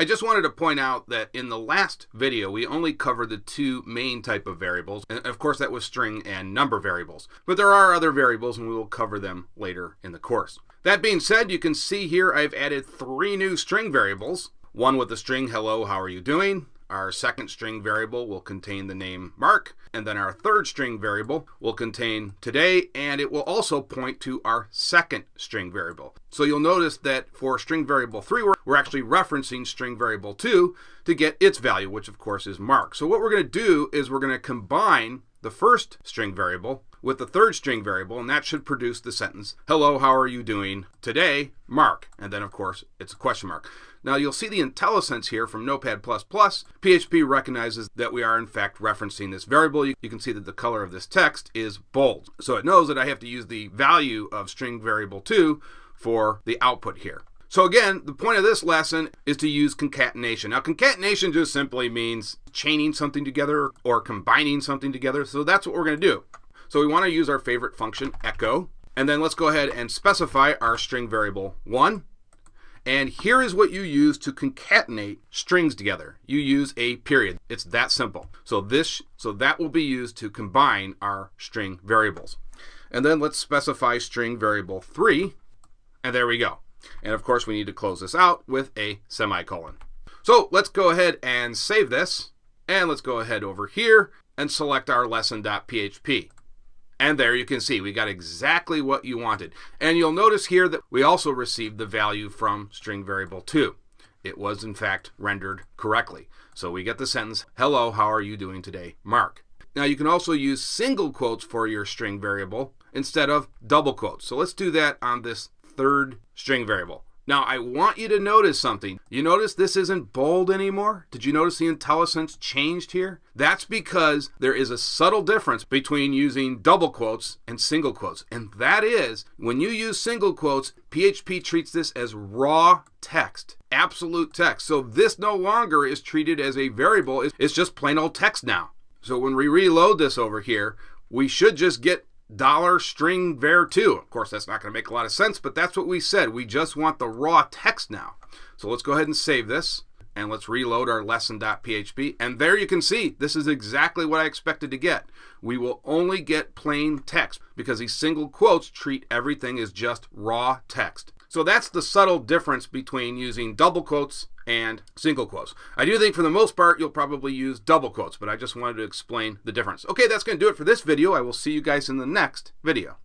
I just wanted to point out that in the last video, we only covered the two main type of variables. And of course, that was string and number variables. But there are other variables, and we will cover them later in the course. That being said, you can see here I've added 3 new string variables. One with the string, hello, how are you doing? Our second string variable will contain the name Mark, and then our third string variable will contain today, and it will also point to our second string variable. So you'll notice that for string variable 3, we're actually referencing string variable 2 to get its value, which of course is Mark. So what we're going to do is we're going to combine the first string variable with the third string variable, and that should produce the sentence, hello, how are you doing today, Mark? And then of course it's a question mark. Now you'll see the IntelliSense here from Notepad++. PHP recognizes that we are in fact referencing this variable. You can see that the color of this text is bold. So it knows that I have to use the value of string variable 2 for the output here. So again, the point of this lesson is to use concatenation. Now concatenation just simply means chaining something together or combining something together. So that's what we're going to do. So we want to use our favorite function, echo. And then let's go ahead and specify our string variable 1. And here is what you use to concatenate strings together. You use a period. It's that simple. So that will be used to combine our string variables. And then let's specify string variable 3. And there we go. And of course, we need to close this out with a semicolon. So let's go ahead and save this. And let's go ahead over here and select our lesson.php. And there you can see we got exactly what you wanted. And you'll notice here that we also received the value from string variable 2. It was in fact rendered correctly. So we get the sentence, hello, how are you doing today, Mark? Now you can also use single quotes for your string variable instead of double quotes. So let's do that on this third string variable. Now I want you to notice something. You notice this isn't bold anymore? Did you notice the IntelliSense changed here? That's because there is a subtle difference between using double quotes and single quotes. And that is, when you use single quotes, PHP treats this as raw text, absolute text. So this no longer is treated as a variable. It's just plain old text now. So when we reload this over here, we should just get $string var2. Of course, that's not going to make a lot of sense, but that's what we said. We just want the raw text now. So let's go ahead and save this, and let's reload our lesson.php. And there you can see, this is exactly what I expected to get. We will only get plain text because these single quotes treat everything as just raw text. So that's the subtle difference between using double quotes and single quotes. I do think for the most part, you'll probably use double quotes, but I just wanted to explain the difference. Okay, that's going to do it for this video. I will see you guys in the next video.